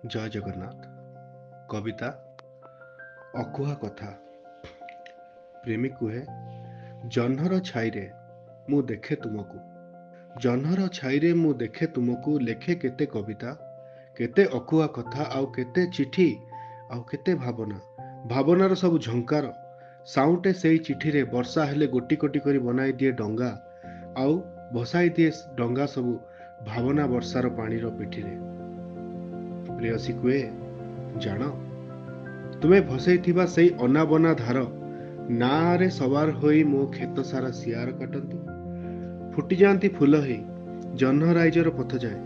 ଜୟ ଜଗନ୍ନାଥ। କବିତା ଅକୁହା କଥା। ପ୍ରେମୀ କୁହେ, ଜହ୍ନର ଛାଇରେ ମୁଁ ଦେଖେ ତୁମକୁ, ଜହ୍ନର ଛାଇରେ ମୁଁ ଦେଖେ ତୁମକୁ, ଲେଖେ କେତେ କବିତା, କେତେ ଅକୁହା କଥା, ଆଉ କେତେ ଚିଠି, ଆଉ କେତେ ଭାବନା। ଭାବନାର ସବୁ ଝଙ୍କାର ସାଉଁଟେ ସେଇ ଚିଠିରେ। ବର୍ଷା ହେଲେ ଗୋଟି ଗୋଟି କରି ବନାଇ ଦିଏ ଡଙ୍ଗା, ଆଉ ଭସାଇ ଦିଏ ଡଙ୍ଗା ସବୁ ଭାବନା ବର୍ଷାର ପାଣିର ପିଠିରେ। ପ୍ରେୟସୀ କୁହେ, ଜାଣ, ତୁମେ ଭସେଇଥିବା ସେଇ ଅନାବନା ଧାର, ନାଆରେ ସବାର ହୋଇ ମୋ କ୍ଷେତ ସାରା ସିଆର କାଟନ୍ତି। ଫୁଟିଯାଆନ୍ତି ଫୁଲ ହେଇ ଜହ୍ନ ରାଇଜର ପଥ ଯାଏ।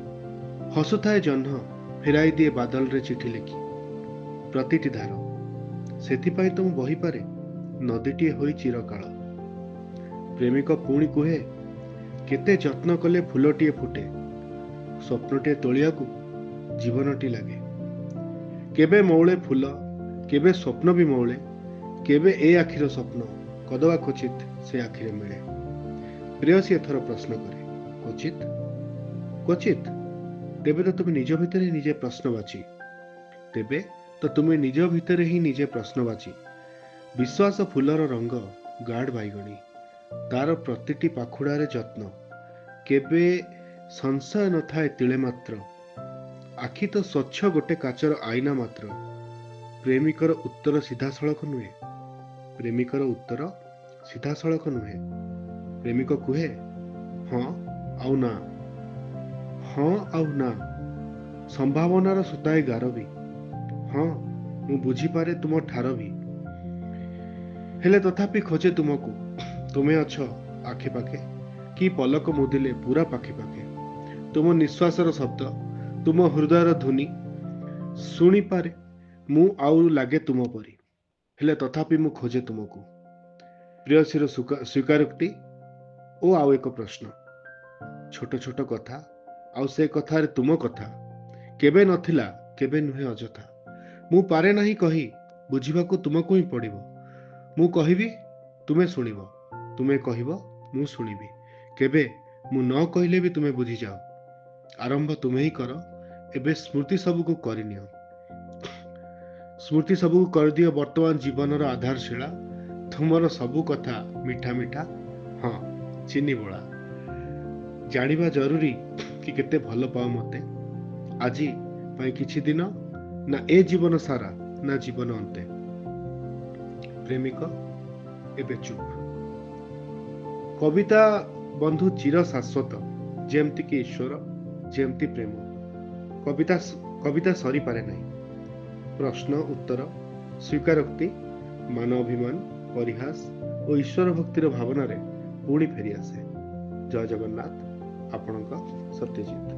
ହସୁଥାଏ ଜହ୍ନ, ଫେରାଇ ଦିଏ ବାଦଲରେ ଚିଠି ଲେଖି ପ୍ରତିଟି ଧାର। ସେଥିପାଇଁ ତ ମୁଁ ବହିପାରେ ନଦୀଟିଏ ହୋଇ ଚିରକାଳ। ପ୍ରେମିକ ପୁଣି କୁହେ, କେତେ ଯତ୍ନ କଲେ ଫୁଲଟିଏ ଫୁଟେ, ସ୍ୱପ୍ନଟିଏ ତୋଳିବାକୁ ଜୀବନଟି ଲାଗେ। କେବେ ମଉଳେ ଫୁଲ, କେବେ ସ୍ୱପ୍ନ ବି ମଉଳେ, କେବେ ଏ ଆଖିର ସ୍ୱପ୍ନ କଦବା କ୍ୱଚିତ୍ ସେ ଆଖିରେ ମିଳେ। ପ୍ରେୟସୀ ଏଥର ପ୍ରଶ୍ନ କରେ, କ୍ୱଚିତ୍? କ୍ୱଚିତ୍? ତେବେ ତ ତୁମେ ନିଜ ଭିତରେ ନିଜେ ପ୍ରଶ୍ନବାଚୀ। ତେବେ ତ ତୁମେ ନିଜ ଭିତରେ ହିଁ ନିଜେ ପ୍ରଶ୍ନବାଚୀ। ବିଶ୍ୱାସ ଫୁଲର ରଙ୍ଗ ଗାଢ଼ ବାଇଗଣୀ, ତାର ପ୍ରତିଟି ପାଖୁଡ଼ାରେ ଯତ୍ନ, କେବେ ସଂଶୟ ନଥାଏ ତିଳେ ମାତ୍ର। ଆଖି ତ ସ୍ୱଚ୍ଛ ଗୋଟେ କାଚର ଆଇନା ମାତ୍ର। ପ୍ରେମିକର ଉତ୍ତର ସିଧାସଳଖ ନୁହେଁ, ପ୍ରେମିକର ଉତ୍ତର ସିଧାସଳଖ ନୁହେଁ। ପ୍ରେମିକ କୁହେ, ହଁ ଆଉ ନା, ହଁ ଆଉ ନା, ସମ୍ଭାବନାର ସୂତାଏ ଗାର ବି। ହଁ, ମୁଁ ବୁଝିପାରେ ତୁମ ଠାର ବି, ହେଲେ ତଥାପି ଖୋଜେ ତୁମକୁ। ତୁମେ ଅଛ ଆଖି ପାଖେ, କି ପଲକ ମୁଦିଲେ ପୁରା ପାଖେ ପାଖେ। ତୁମ ନିଶ୍ୱାସର ଶବ୍ଦ, ତୁମ ହୃଦୟର ଧ୍ୱନି ଶୁଣିପାରେ ମୁଁ, ଆଉ ଲାଗେ ତୁମ ପରି, ହେଲେ ତଥାପି ମୁଁ ଖୋଜେ ତୁମକୁ। ପ୍ରେୟସୀର ସ୍ୱୀକାରୋକ୍ତି ଓ ଆଉ ଏକ ପ୍ରଶ୍ନ। ଛୋଟ ଛୋଟ କଥା, ଆଉ ସେ କଥାରେ ତୁମ କଥା କେବେ ନଥିଲା, କେବେ ନୁହେଁ ଅଯଥା। ମୁଁ ପାରେ ନାହିଁ କହି, ବୁଝିବାକୁ ତୁମକୁ ହିଁ ପଡ଼ିବ। ମୁଁ କହିବି, ତୁମେ ଶୁଣିବ, ତୁମେ କହିବ, ମୁଁ ଶୁଣିବି। କେବେ ମୁଁ ନ କହିଲେ ବି ତୁମେ ବୁଝିଯାଅ। ଆରମ୍ଭ ତୁମେ ହିଁ କର, ଏବେ ସ୍ମୃତି ସବୁକୁ କରିନିଅ। ସ୍ମୃତି ସବୁକୁ କରିଦିଅ ବର୍ତ୍ତମାନ ଜୀବନର ଆଧାରଶିଳା। ତୁମର ସବୁ କଥା ମିଠା ମିଠା, ହଁ ଚିନି ବୋଳା। ଜାଣିବା ଜରୁରୀ କି କେତେ ଭଲ ପାଅ ମୋତେ। ଆଜି ପାଇଁ କିଛି ଦିନ, ନା ଏ ଜୀବନ ସାରା, ନା ଜୀବନ ଅନ୍ତେ। ପ୍ରେମିକ ଏବେ ଚୁପ୍। କବିତା ବନ୍ଧୁ ଚିର ଶାଶ୍ୱତ, ଯେମିତି କି ଈଶ୍ୱର, ଯେମିତି ପ୍ରେମ। କବିତା ସରିପାରେ ନାହିଁ। ପ୍ରଶ୍ନ ଉତ୍ତର, ସ୍ୱୀକାରୋକ୍ତି, ମାନ ଅଭିମାନ, ପରିହାସ ଓ ଈଶ୍ୱର ଭକ୍ତିର ଭାବନାରେ ପୁଣି ଫେରିଆସେ। ଜୟ ଜଗନ୍ନାଥ। ଆପଣଙ୍କ ସତ୍ୟଜିତ।